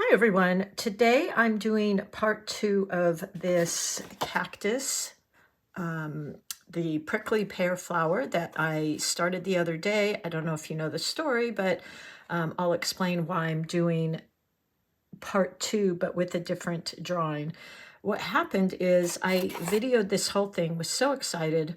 Hi everyone. Today I'm doing part 2 of this cactus, the prickly pear flower that I started the other day. I don't know if you know the story, but I'll explain why I'm doing part 2, but with a different drawing. What happened is I videoed this whole thing, was so excited,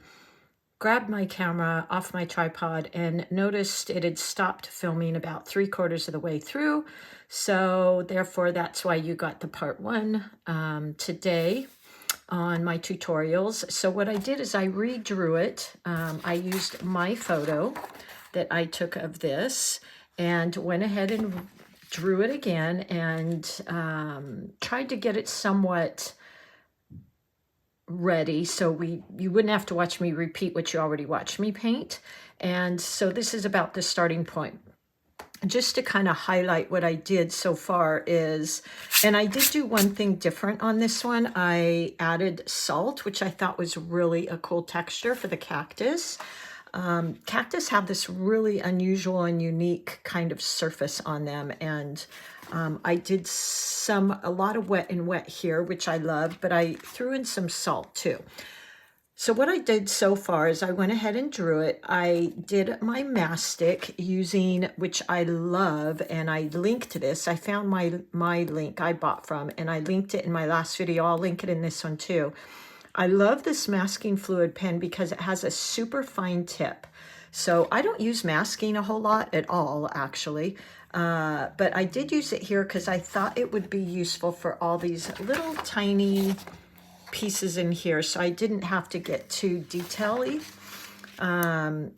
grabbed my camera off my tripod and noticed it had stopped filming about 3/4 of the way through. So therefore, that's why you got the part 1 today on my tutorials. So what I did is I redrew it. I used my photo that I took of this and went ahead and drew it again and tried to get it somewhat ready so you wouldn't have to watch me repeat what you already watched me paint. And so this is about the starting point. Just to kind of highlight what I did so far is, and I did do one thing different on this one. I added salt, which I thought was really a cool texture for the cactus. Cactus have this really unusual and unique kind of surface on them, and I did a lot of wet and wet here, which I love, but I threw in some salt too. So what I did so far is I went ahead and drew it. I did my mastic using, which I love, and I linked this. I found my link I bought from, and I linked it in my last video. I'll link it in this one too. I love this masking fluid pen because it has a super fine tip. So I don't use masking a whole lot at all, actually. But I did use it here because I thought it would be useful for all these little tiny pieces in here, so I didn't have to get too detail-y.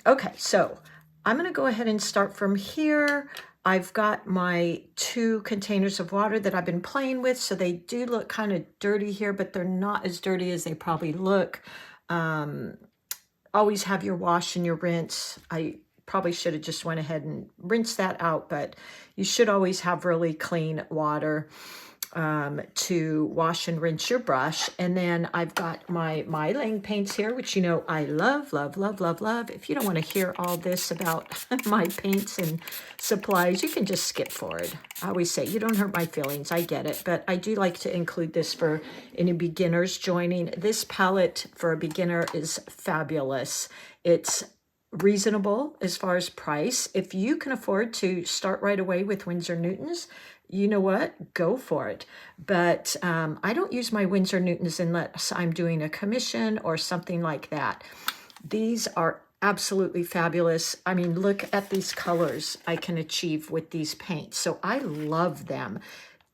Okay, so I'm going to go ahead and start from here. I've got my 2 containers of water that I've been playing with, so they do look kind of dirty here, but they're not as dirty as they probably look. Always have your wash and your rinse. I probably should have just went ahead and rinsed that out, but you should always have really clean water to wash and rinse your brush. And then I've got my Lang paints here, which you know I love, love, love, love, love. If you don't want to hear all this about my paints and supplies, you can just skip forward. I always say, you don't hurt my feelings, I get it, but I do like to include this for any beginners joining. This palette for a beginner is fabulous. It's reasonable as far as price. If you can afford to start right away with Winsor Newtons, you know what, go for it. But I don't use my Winsor Newtons unless I'm doing a commission or something like that. These are absolutely fabulous. I mean, look at these colors I can achieve with these paints. So I love them.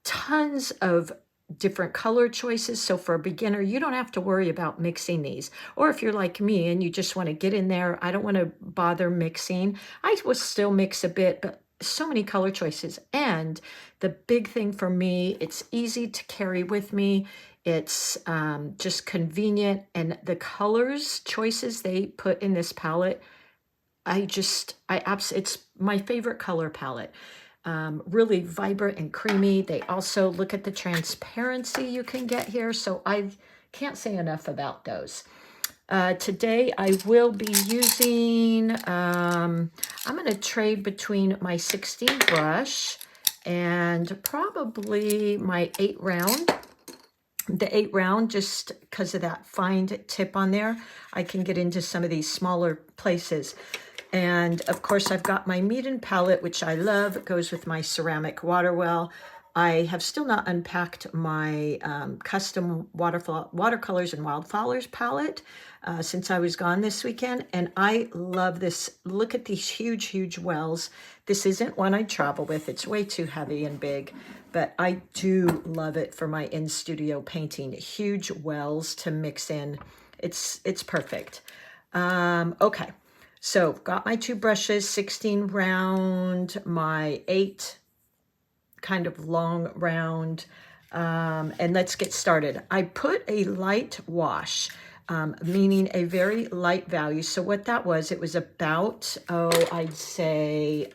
Tons of different color choices. So for a beginner, you don't have to worry about mixing these. Or if you're like me and you just want to get in there, I don't want to bother mixing. I will still mix a bit, but so many color choices. And the big thing for me, it's easy to carry with me. It's just convenient. And the colors choices they put in this palette, it's my favorite color palette. Really vibrant and creamy. They also look at the transparency you can get here. So I can't say enough about those. Today I will be using, I'm going to trade between my 16 brush and probably my 8 round. The 8 round, just because of that fine tip on there, I can get into some of these smaller places. And of course I've got my Meeden palette, which I love. It goes with my ceramic water well. I have still not unpacked my custom watercolors and wildflowers palette since I was gone this weekend. And I love this. Look at these huge, huge wells. This isn't one I travel with. It's way too heavy and big, but I do love it for my in-studio painting. Huge wells to mix in. It's perfect. Okay, so got my 2 brushes, 16 round, my 8 kind of long round, and let's get started. I put a light wash, meaning a very light value. So what that was, it was about, I'd say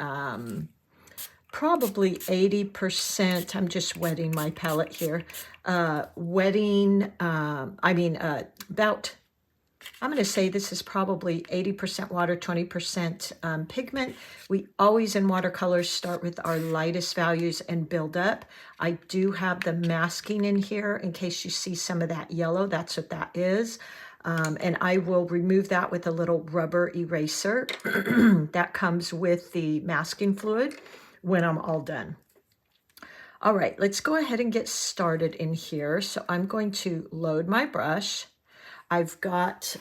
probably 80%. I'm just wetting my palette here. About I'm going to say this is probably 80% water, 20% pigment. We always in watercolors start with our lightest values and build up. I do have the masking in here in case you see some of that yellow. That's what that is. And I will remove that with a little rubber eraser that comes with the masking fluid when I'm all done. All right, let's go ahead and get started in here. So I'm going to load my brush. I've got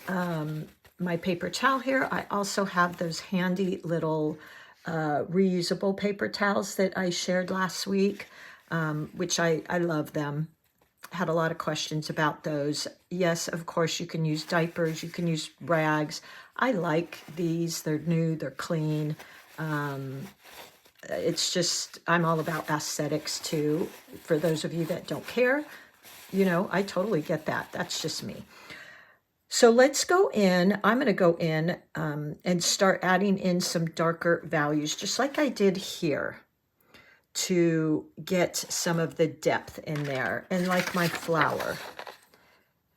my paper towel here. I also have those handy little reusable paper towels that I shared last week, which I love them. Had a lot of questions about those. Yes, of course, you can use diapers, you can use rags. I like these. They're new, they're clean. It's just, I'm all about aesthetics too. For those of you that don't care, you know, I totally get that. That's just me. So let's go in. I'm going to go in and start adding in some darker values, just like I did here, to get some of the depth in there. And like my flower,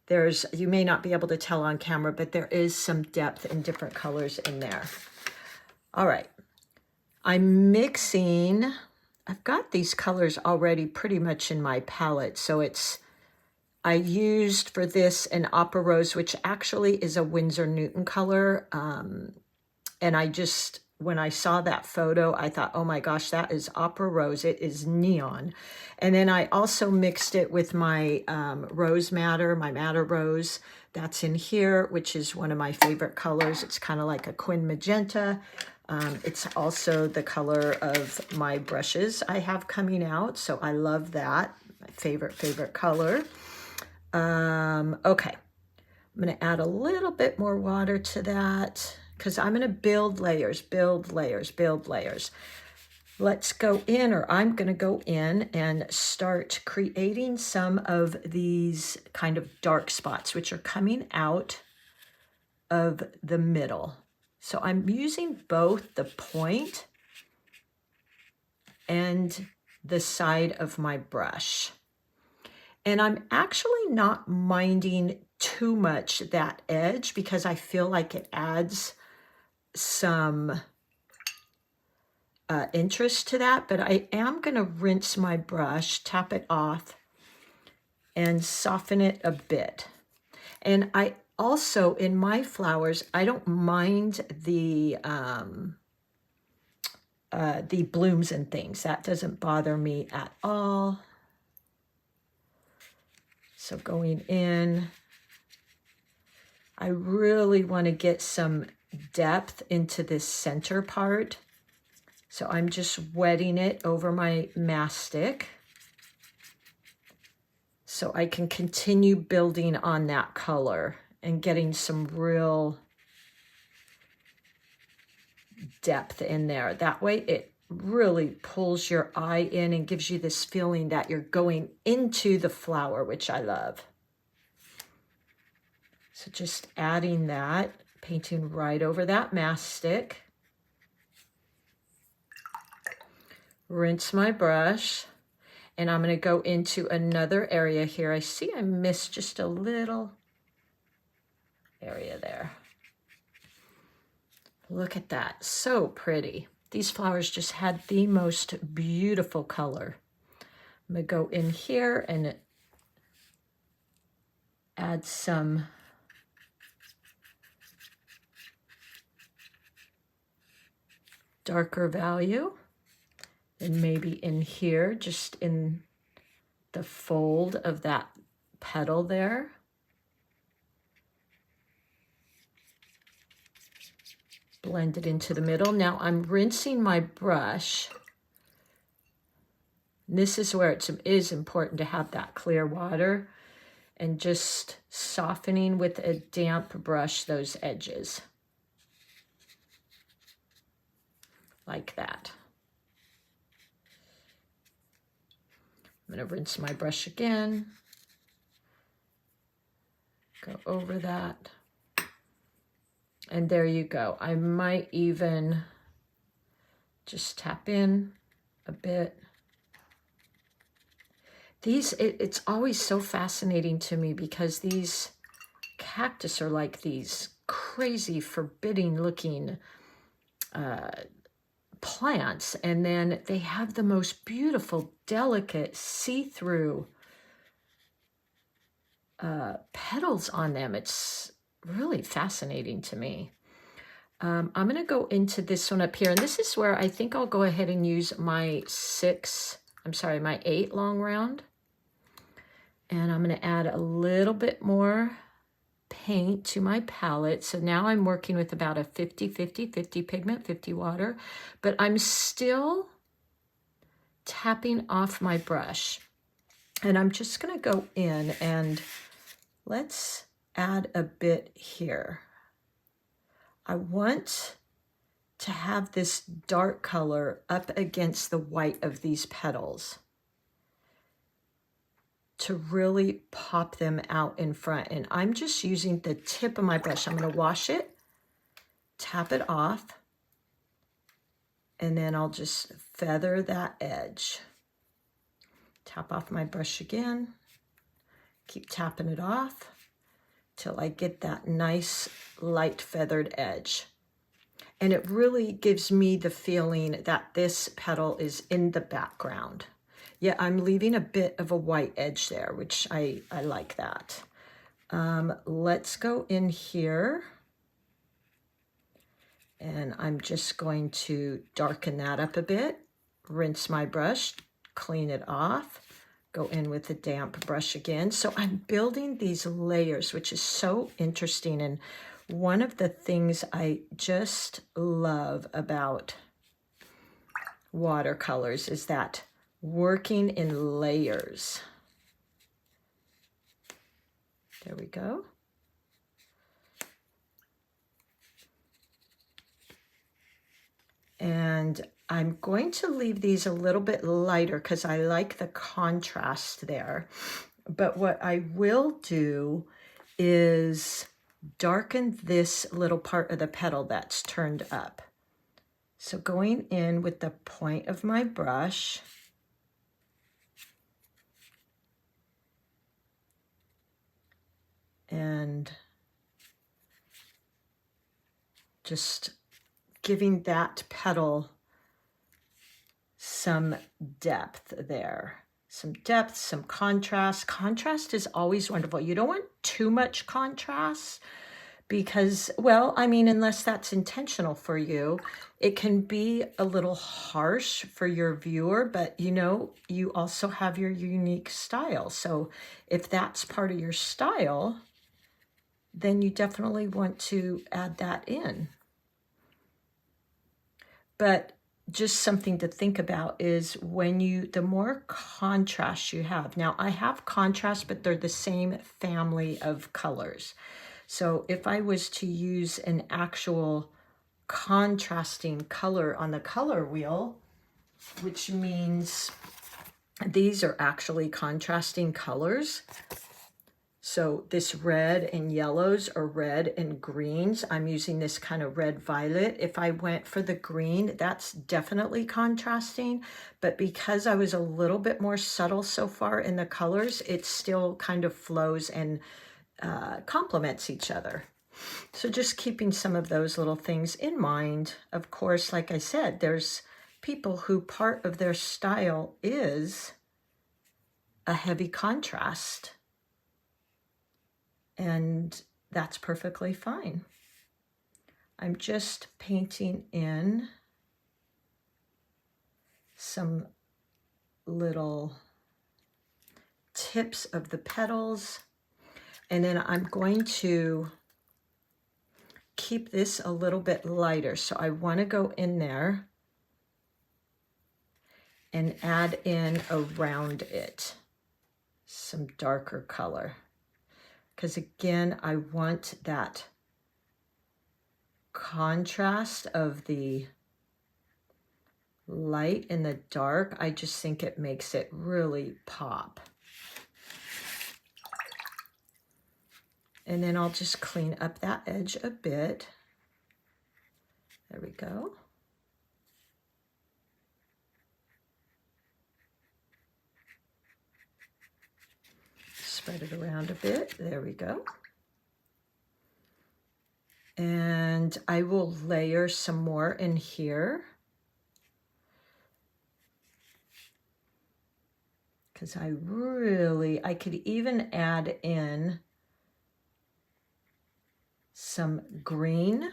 you may not be able to tell on camera, but there is some depth in different colors in there. All right. I'm mixing, I've got these colors already pretty much in my palette. So I used for this an Opera Rose, which actually is a Winsor Newton color. And I just, when I saw that photo, I thought, oh my gosh, that is Opera Rose. It is neon. And then I also mixed it with my Rose Madder, my Madder Rose. That's in here, which is one of my favorite colors. It's kind of like a Quin Magenta. It's also the color of my brushes I have coming out. So I love that. My favorite color. Okay. I'm going to add a little bit more water to that because I'm going to build layers, build layers, build layers. Let's go in, or I'm going to go in and start creating some of these kind of dark spots, which are coming out of the middle. So I'm using both the point and the side of my brush. And I'm actually not minding too much that edge because I feel like it adds some interest to that. But I am going to rinse my brush, tap it off, and soften it a bit. And I also, in my flowers, I don't mind the blooms and things. That doesn't bother me at all. So going in, I really want to get some depth into this center part. So I'm just wetting it over my mastic so I can continue building on that color and getting some real depth in there. That way it really pulls your eye in and gives you this feeling that you're going into the flower, which I love. So just adding that, painting right over that mastic. Rinse my brush, and I'm going to go into another area here. I see I missed just a little area there. Look at that, so pretty. These flowers just had the most beautiful color. I'm going to go in here and add some darker value. And maybe in here, just in the fold of that petal there. Blend it into the middle. Now I'm rinsing my brush. This is where it is important to have that clear water and just softening with a damp brush those edges. Like that. I'm going to rinse my brush again. Go over that. And there you go. I might even just tap in a bit. These, it's always so fascinating to me because these cactus are like these crazy, forbidding looking plants. And then they have the most beautiful, delicate, see-through petals on them. It's really fascinating to me. I'm going to go into this one up here. And this is where I think I'll go ahead and use my my 8 long round. And I'm going to add a little bit more paint to my palette. So now I'm working with about a 50-50 pigment, 50 water, but I'm still tapping off my brush. And I'm just going to go in and let's add a bit here. I want to have this dark color up against the white of these petals to really pop them out in front. And I'm just using the tip of my brush. I'm going to wash it, tap it off, and then I'll just feather that edge. Tap off my brush again, keep tapping it off till I get that nice light feathered edge. And it really gives me the feeling that this petal is in the background. Yeah, I'm leaving a bit of a white edge there, which I like that. Let's go in here. And I'm just going to darken that up a bit, rinse my brush, clean it off, go in with a damp brush again. So I'm building these layers, which is so interesting. And one of the things I just love about watercolors is that working in layers. There we go. And I'm going to leave these a little bit lighter because I like the contrast there. But what I will do is darken this little part of the petal that's turned up. So going in with the point of my brush, and just giving that petal some depth there. Some depth, some contrast. Contrast is always wonderful. You don't want too much contrast because, well, I mean, unless that's intentional for you, it can be a little harsh for your viewer, but you know, you also have your unique style. So if that's part of your style, then you definitely want to add that in. But just something to think about is when the more contrast you have. Now I have contrast, but they're the same family of colors. So if I was to use an actual contrasting color on the color wheel, which means these are actually contrasting colors. So this red and yellows are red and greens. I'm using this kind of red violet. If I went for the green, that's definitely contrasting. But because I was a little bit more subtle so far in the colors, it still kind of flows and complements each other. So just keeping some of those little things in mind. Of course, like I said, there's people who part of their style is a heavy contrast. And that's perfectly fine. I'm just painting in some little tips of the petals. And then I'm going to keep this a little bit lighter. So I want to go in there and add in around it some darker color. Because again, I want that contrast of the light and the dark. I just think it makes it really pop. And then I'll just clean up that edge a bit. There we go. Spread it around a bit. There we go. And I will layer some more in here, because I could even add in some green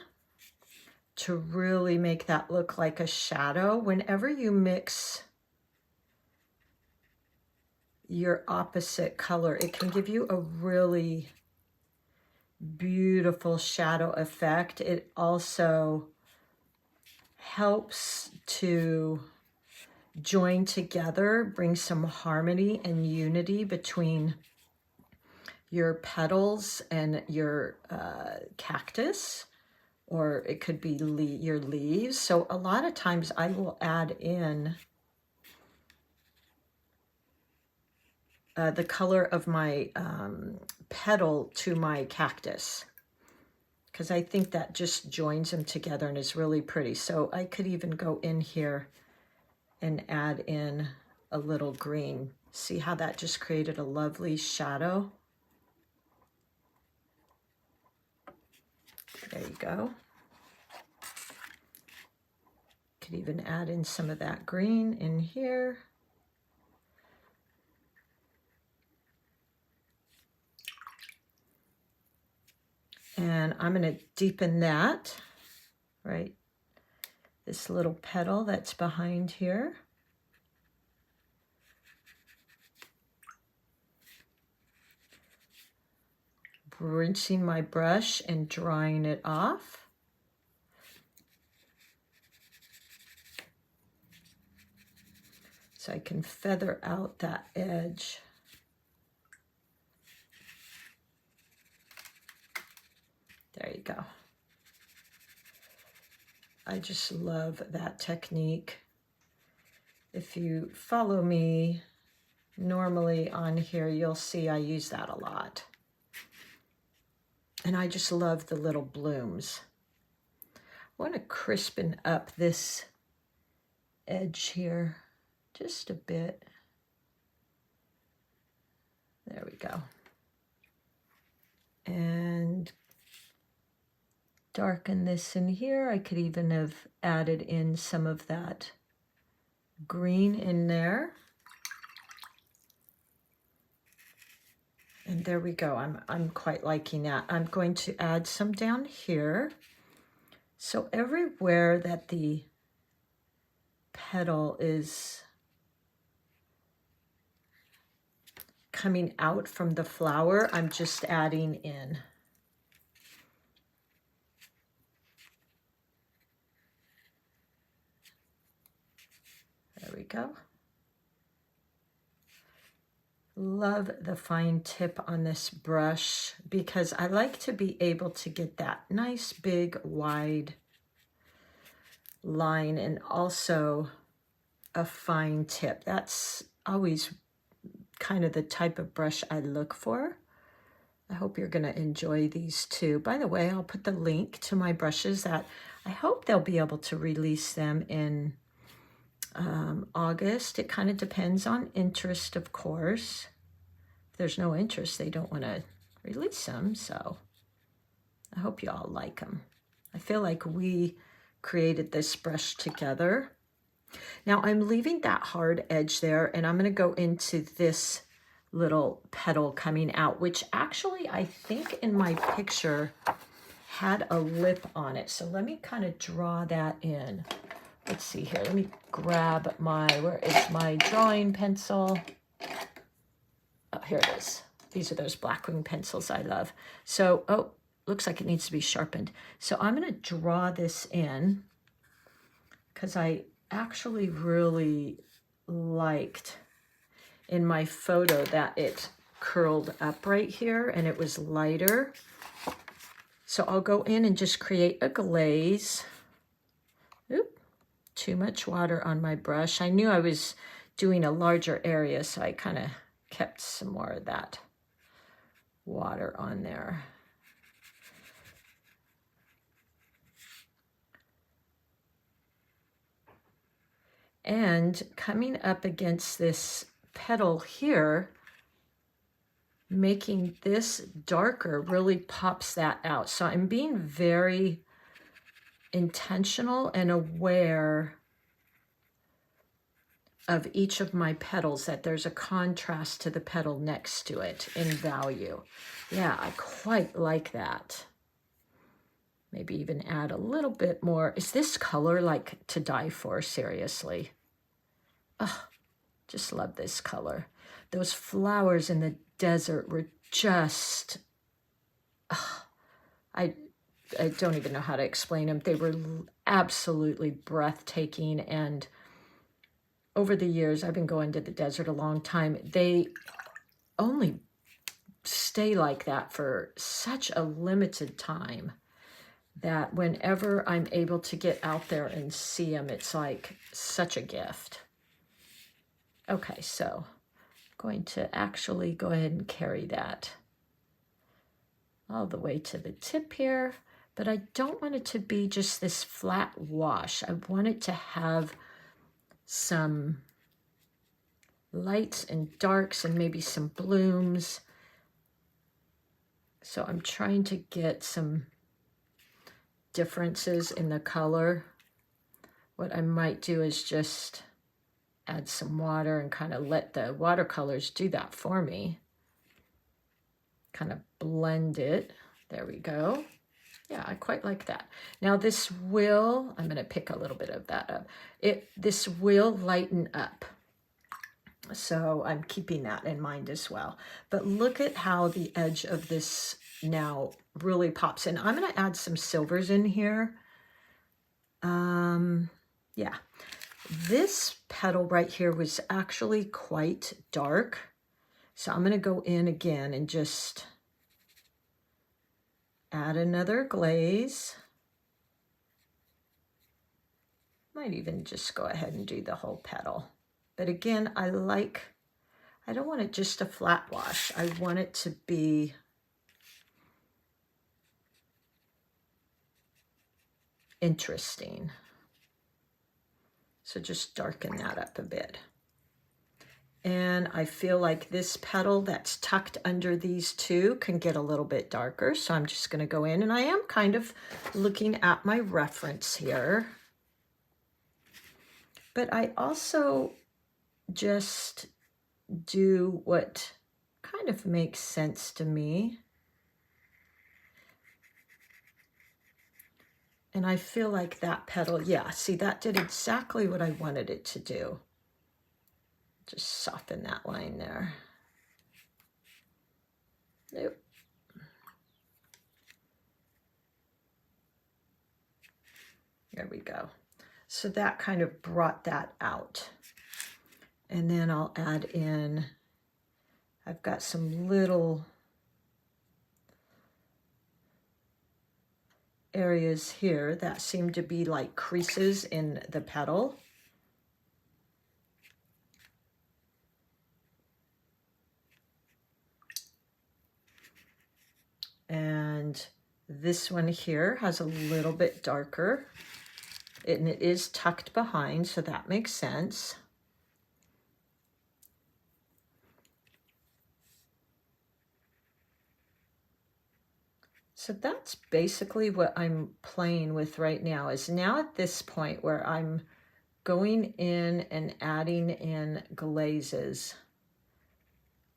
to really make that look like a shadow. Whenever you mix your opposite color, it can give you a really beautiful shadow effect. It also helps to join together, bring some harmony and unity between your petals and your cactus, or it could be your leaves. So a lot of times I will add in the color of my petal to my cactus, because I think that just joins them together and is really pretty. So I could even go in here and add in a little green. See how that just created a lovely shadow? There you go. Could even add in some of that green in here. And I'm going to deepen that, right? This little petal that's behind here. Rinsing my brush and drying it off. So I can feather out that edge. There you go. I just love that technique. If you follow me normally on here, you'll see I use that a lot. And I just love the little blooms. I want to crispen up this edge here just a bit. There we go. And darken this in here. I could even have added in some of that green in there. And there we go. I'm quite liking that. I'm going to add some down here. So everywhere that the petal is coming out from the flower, I'm just adding in. There we go. Love the fine tip on this brush because I like to be able to get that nice big wide line and also a fine tip. That's always kind of the type of brush I look for. I hope you're going to enjoy these too. By the way, I'll put the link to my brushes that I hope they'll be able to release them in August. It kind of depends on interest, of course. If there's no interest, they don't want to release them. So I hope you all like them. I feel like we created this brush together. Now I'm leaving that hard edge there, and I'm going to go into this little petal coming out, which actually I think in my picture had a lip on it. So let me kind of draw that in. Let's see here. Let me grab where is my drawing pencil? Oh, here it is. These are those Blackwing pencils I love. So, oh, looks like it needs to be sharpened. So I'm going to draw this in because I actually really liked in my photo that it curled up right here and it was lighter. So I'll go in and just create a glaze. Oop, too much water on my brush. I knew I was doing a larger area, so I kind of kept some more of that water on there. And coming up against this petal here, making this darker really pops that out. So I'm being very intentional and aware of each of my petals, that there's a contrast to the petal next to it in value. Yeah, I quite like that. Maybe even add a little bit more. Is this color like to die for, seriously? Oh, just love this color. Those flowers in the desert were just, I don't even know how to explain them. They were absolutely breathtaking. And over the years, I've been going to the desert a long time. They only stay like that for such a limited time that whenever I'm able to get out there and see them, it's like such a gift. Okay, so I'm going to actually go ahead and carry that all the way to the tip here, but I don't want it to be just this flat wash. I want it to have some lights and darks and maybe some blooms. So I'm trying to get some differences in the color. What I might do is just add some water and kind of let the watercolors do that for me. Kind of blend it. There we go. Yeah, I quite like that. Now this will, I'm going to pick a little bit of that up. This will lighten up. So I'm keeping that in mind as well. But look at how the edge of this now really pops in. I'm going to add some silvers in here. Yeah, this petal right here was actually quite dark. So I'm going to go in again and just add another glaze. Might even just go ahead and do the whole petal. But again, I don't want it just a flat wash. I want it to be interesting. So just darken that up a bit. And I feel like this petal that's tucked under these two can get a little bit darker. So I'm just going to go in, and I am kind of looking at my reference here. But I also just do what kind of makes sense to me. And I feel like that petal, yeah, see, that did exactly what I wanted it to do. Just soften that line there. Nope. There we go. So that kind of brought that out. And then I'll add in, I've got some little areas here that seem to be like creases in the petal. And this one here has a little bit darker, and it is tucked behind, so that makes sense. So that's basically what I'm playing with right now, is now at this point where I'm going in and adding in glazes.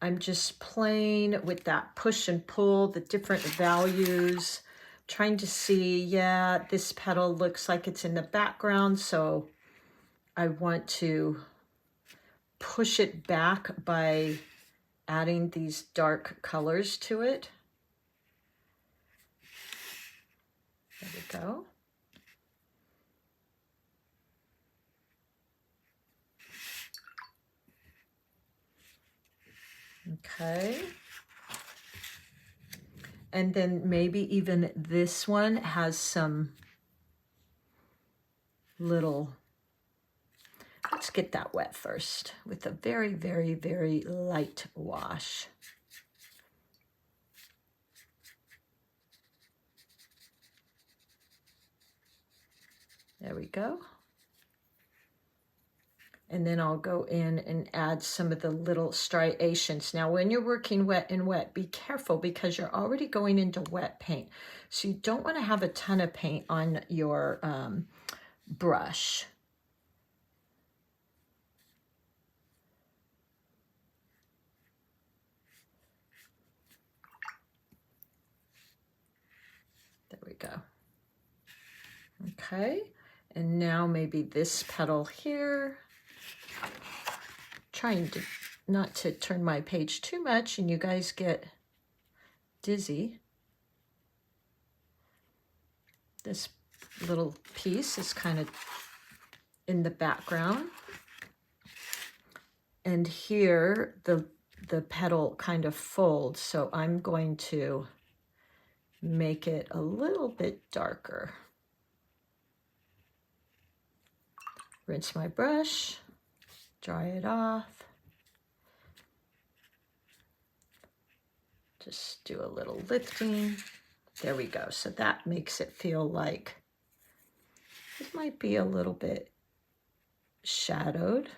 I'm just playing with that push and pull, the different values, trying to see, yeah, this petal looks like it's in the background, so I want to push it back by adding these dark colors to it. There we go. Okay. And then maybe even this one has some little, let's get that wet first with a very, very, very light wash. There we go. And then I'll go in and add some of the little striations. Now, when you're working wet and wet, be careful because you're already going into wet paint. So you don't want to have a ton of paint on your brush. There we go. Okay, and now maybe this petal here. Trying to not to turn my page too much and you guys get dizzy. This little piece is kind of in the background. And here the petal kind of folds, so I'm going to make it a little bit darker. Rinse my brush, dry it off. Just do a little lifting. There we go. So that makes it feel like it might be a little bit shadowed.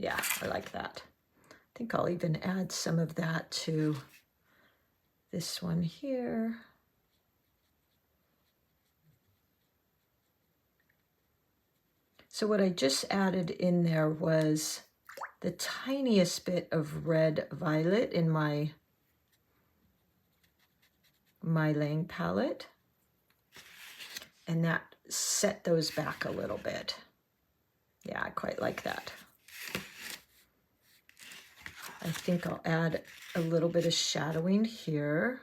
Yeah, I like that. I think I'll even add some of that to this one here. So what I just added in there was the tiniest bit of red violet in my laying palette. And that set those back a little bit. Yeah, I quite like that. I think I'll add a little bit of shadowing here,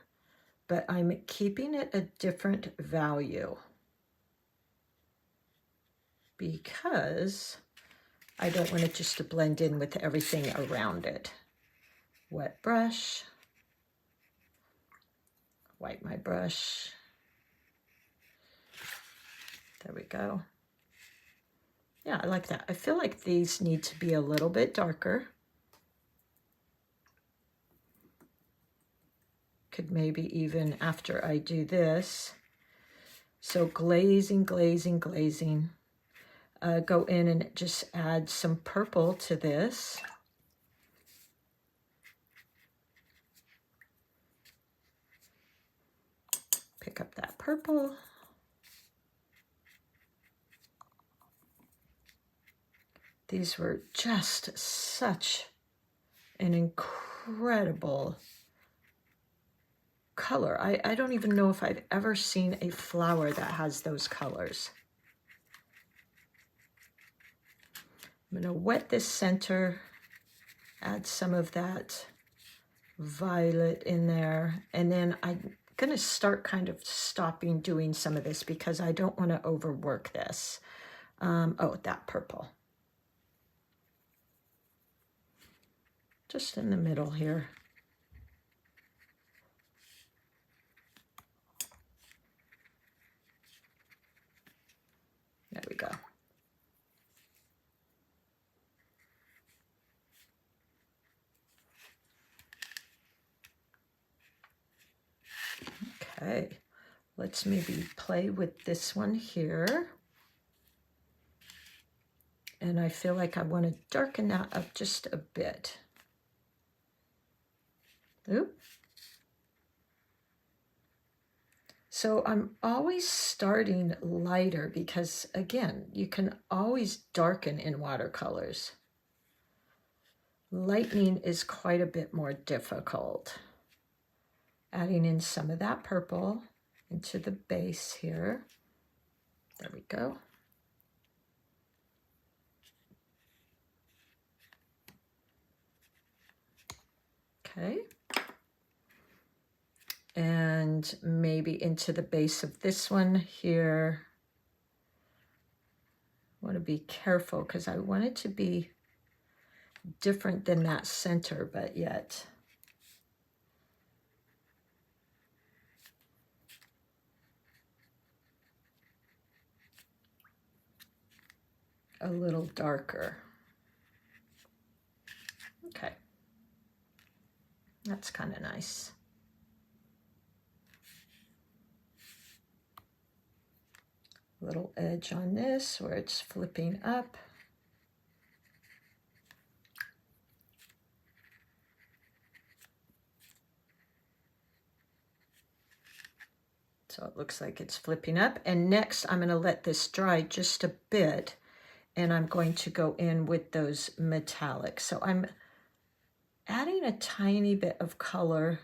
but I'm keeping it a different value because I don't want it just to blend in with everything around it. Wet brush, wipe my brush. There we go. Yeah, I like that. I feel like these need to be a little bit darker. Could maybe even after I do this. So glazing, glazing, glazing. Go in and just add some purple to this. Pick up that purple. These were just such an incredible color. I don't even know if I've ever seen a flower that has those colors. I'm going to wet this center, add some of that violet in there, and then I'm going to start kind of stopping doing some of this because I don't want to overwork this. Oh, that purple. Just in the middle here. There we go. Okay, let's maybe play with this one here. And I feel like I want to darken that up just a bit. Oop. So I'm always starting lighter because, again, you can always darken in watercolors. Lightening is quite a bit more difficult. Adding in some of that purple into the base here. There we go. Okay. And maybe into the base of this one here. I want to be careful because I want it to be different than that center, but yet a little darker. Okay. That's kind of nice. Little edge on this where it's flipping up. So it looks like it's flipping up. And next I'm going to let this dry just a bit, and I'm going to go in with those metallics. So I'm adding a tiny bit of color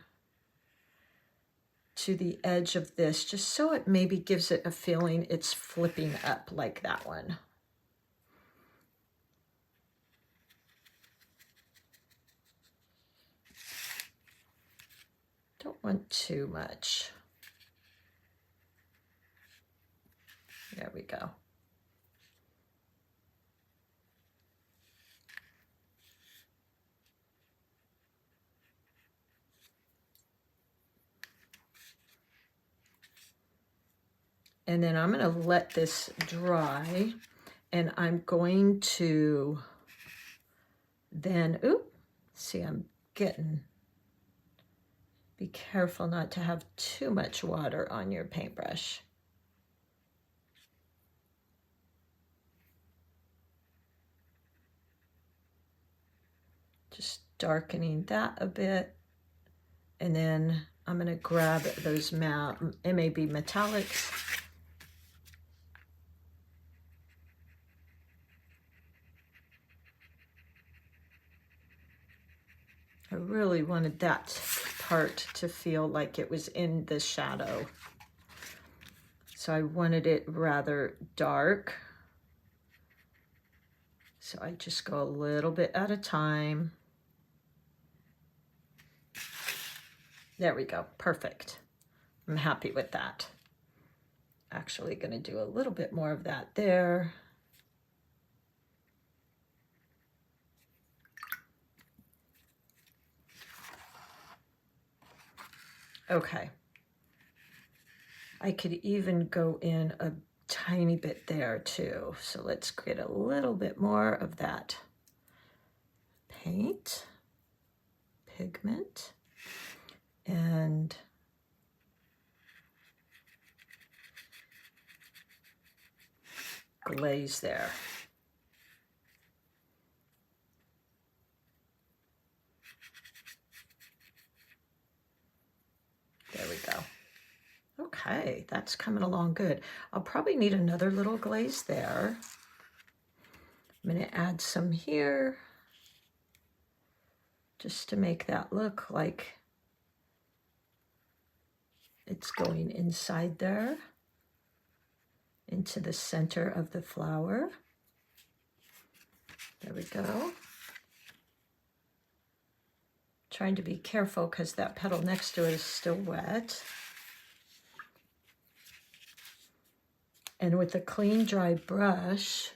to the edge of this, just so it maybe gives it a feeling it's flipping up like that one. Don't want too much. There we go. And then I'm going to let this dry, and I'm going to then, oop, see, I'm getting, be careful not to have too much water on your paintbrush. Just darkening that a bit. And then I'm going to grab those MAB Metallics. I really wanted that part to feel like it was in the shadow. So I wanted it rather dark. So I just go a little bit at a time. There we go, perfect. I'm happy with that. Actually gonna do a little bit more of that there. Okay. I could even go in a tiny bit there too. So let's get a little bit more of that paint, pigment, and glaze there. There we go. Okay, that's coming along good. I'll probably need another little glaze there. I'm going to add some here just to make that look like it's going inside there, into the center of the flower. There we go. Trying to be careful because that petal next to it is still wet. And with a clean, dry brush,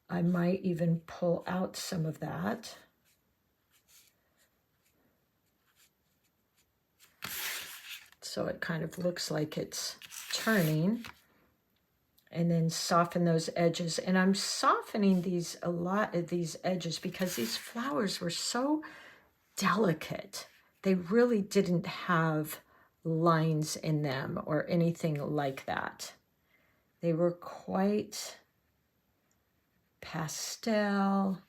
I might even pull out some of that. So it kind of looks like it's turning, and then soften those edges. And I'm softening these a lot of these edges because these flowers were so delicate. They really didn't have lines in them or anything like that. They were quite pastel.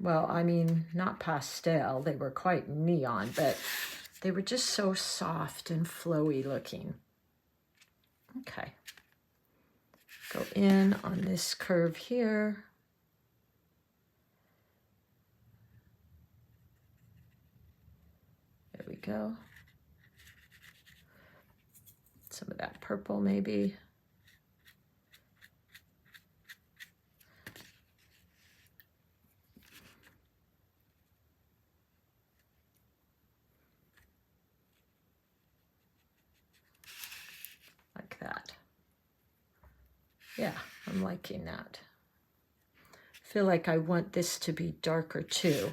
Well, I mean, not pastel, they were quite neon, but they were just so soft and flowy looking. Okay. Go in on this curve here. There we go. Some of that purple maybe. Like that. Yeah, I'm liking that. I feel like I want this to be darker too.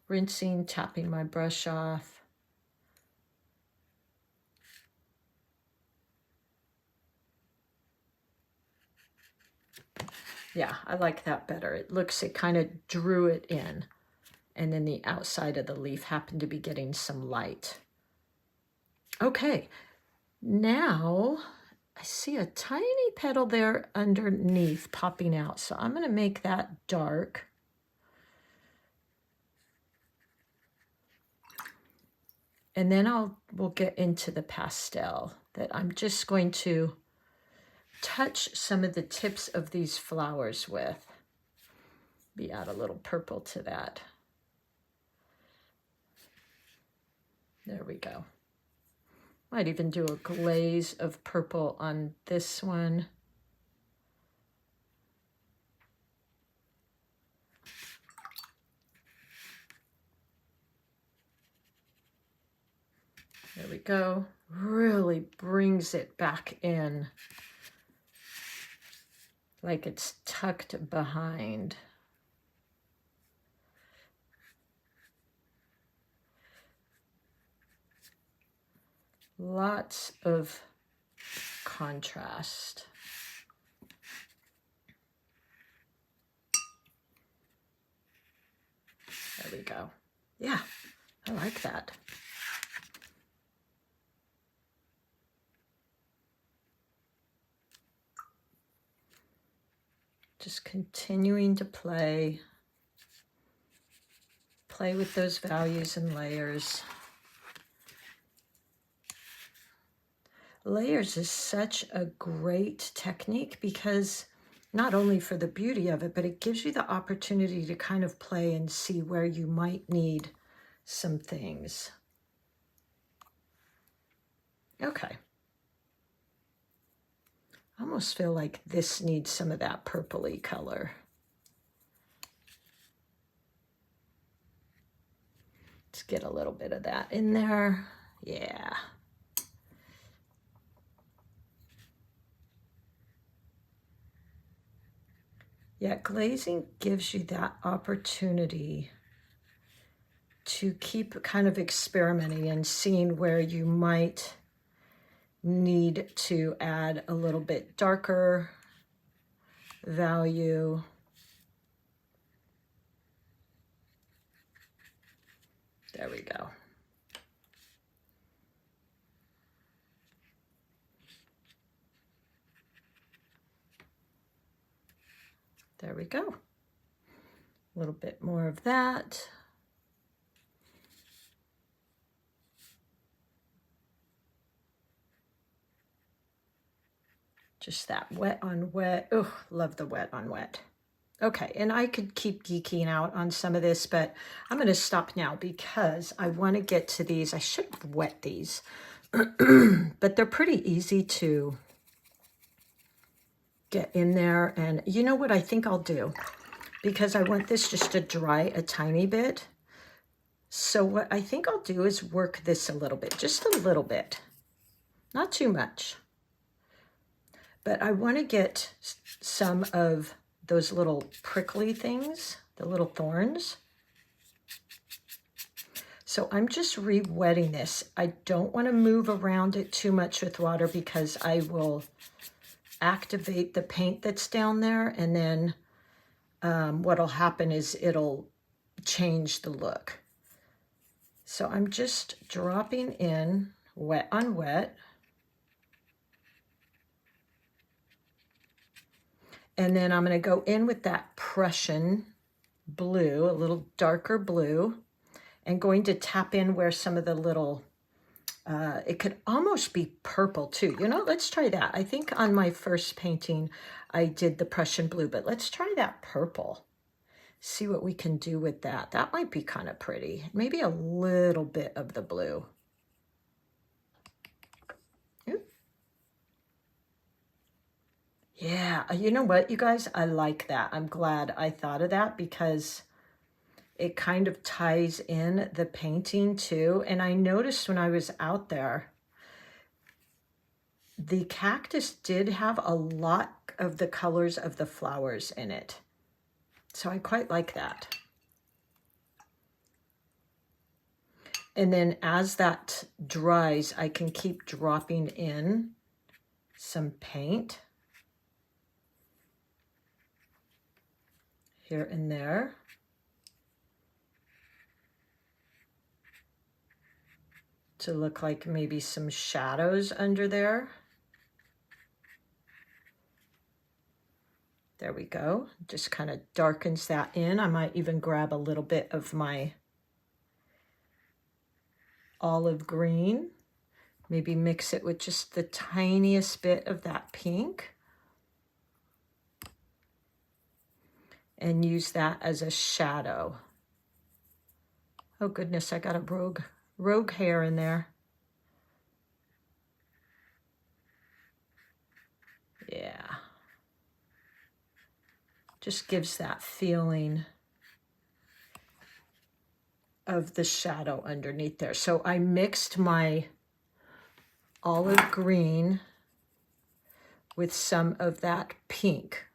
Rinsing, tapping my brush off. Yeah, I like that better. It kind of drew it in. And then the outside of the leaf happened to be getting some light. Okay, now I see a tiny petal there underneath popping out. So I'm going to make that dark. And then we'll get into the pastel that I'm just going to touch some of the tips of these flowers with. Maybe add a little purple to that. There we go. Might even do a glaze of purple on this one. There we go. Really brings it back in like it's tucked behind. Lots of contrast. There we go. Yeah, I like that. Just continuing to play with those values and layers. Layers is such a great technique because not only for the beauty of it, but it gives you the opportunity to kind of play and see where you might need some things. Okay. I almost feel like this needs some of that purpley color. Let's get a little bit of that in there. Yeah. Yeah, glazing gives you that opportunity to keep kind of experimenting and seeing where you might need to add a little bit darker value. There we go. There we go. A little bit more of that. Just that wet on wet. Oh, love the wet on wet. Okay, and I could keep geeking out on some of this, but I'm going to stop now because I want to get to these. I should have wet these, but they're pretty easy to get in there. And you know what I think I'll do? Because I want this just to dry a tiny bit. So what I think I'll do is work this a little bit, just a little bit, not too much. But I want to get some of those little prickly things, the little thorns. So I'm just re-wetting this. I don't want to move around it too much with water because I will activate the paint that's down there, and then what'll happen is it'll change the look. So I'm just dropping in wet on wet. And then I'm going to go in with that Prussian blue, a little darker blue, and going to tap in where some of the little, it could almost be purple too. You know, let's try that. I think on my first painting, I did the Prussian blue, but let's try that purple. See what we can do with that. That might be kind of pretty. Maybe a little bit of the blue. Yeah, you know what, you guys? I like that. I'm glad I thought of that because it kind of ties in the painting too. And I noticed when I was out there, the cactus did have a lot of the colors of the flowers in it. So I quite like that. And then as that dries, I can keep dropping in some paint. here and there. To look like maybe some shadows under there. There we go. Just kind of darkens that in. I might even grab a little bit of my olive green. Maybe mix it with just the tiniest bit of that pink. And use that as a shadow. Oh goodness, I got a rogue hair in there. Yeah. Just gives that feeling of the shadow underneath there. So I mixed my olive green with some of that pink.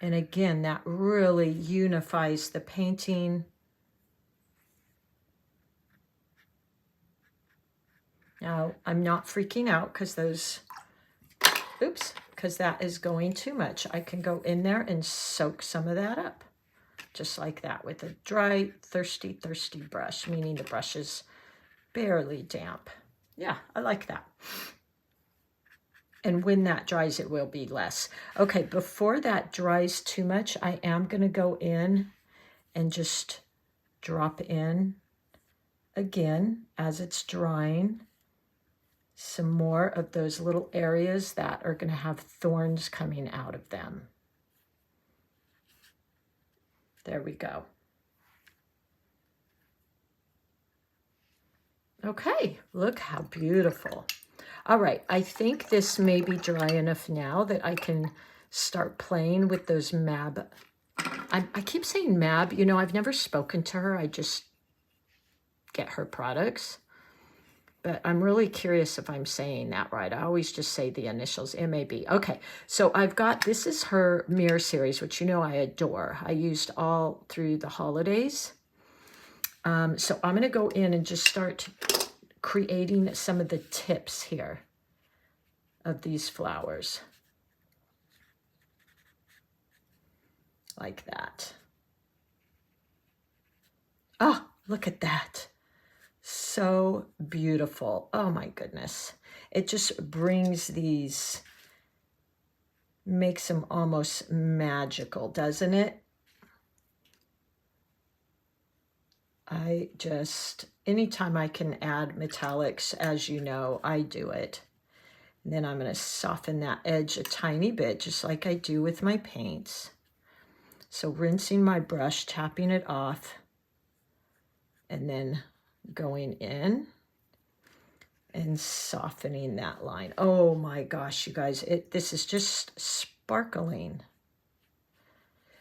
And again, that really unifies the painting. Now, I'm not freaking out because because that is going too much. I can go in there and soak some of that up, just like that, with a dry, thirsty brush, meaning the brush is barely damp. Yeah, I like that. And when that dries, it will be less. Okay, before that dries too much, I am going to go in and just drop in again as it's drying some more of those little areas that are going to have thorns coming out of them. There we go. Okay, look how beautiful. All right, I think this may be dry enough now that I can start playing with those MAB. I keep saying MAB, you know, I've never spoken to her. I just get her products. But I'm really curious if I'm saying that right. I always just say the initials, MAB. Okay, so I've got, this is her mirror series, which you know I adore. I used all through the holidays. So I'm going to go in and just start creating some of the tips here of these flowers. Like that. Oh, look at that. So beautiful. Oh my goodness. It just brings these, makes them almost magical, doesn't it? Anytime I can add metallics, as you know, I do it. And then I'm going to soften that edge a tiny bit, just like I do with my paints. So rinsing my brush, tapping it off, and then going in and softening that line. Oh my gosh, you guys, this is just sparkling.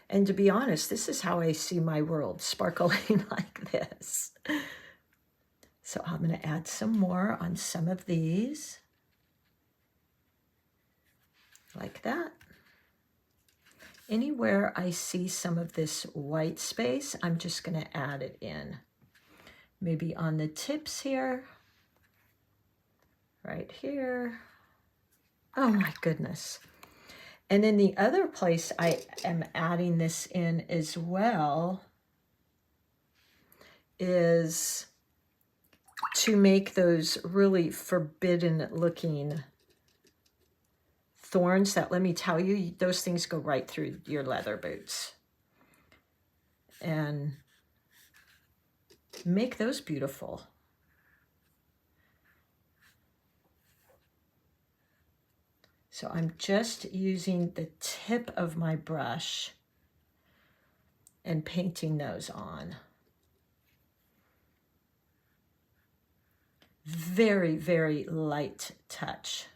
And to be honest, this is how I see my world, sparkling like this. So I'm going to add some more on some of these. Like that. Anywhere I see some of this white space, I'm just going to add it in. Maybe on the tips here. Right here. Oh my goodness. And then the other place I am adding this in as well is to make those really forbidden looking thorns that, let me tell you, those things go right through your leather boots. And make those beautiful. So I'm just using the tip of my brush and painting those on. Very, very light touch.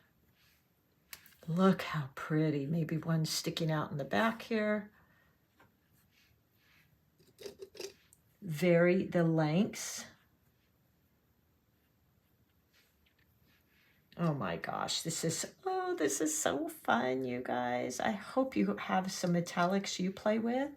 Look how pretty. Maybe one sticking out in the back here. Vary the lengths. Oh my gosh, this is so fun, you guys. I hope you have some metallics you play with.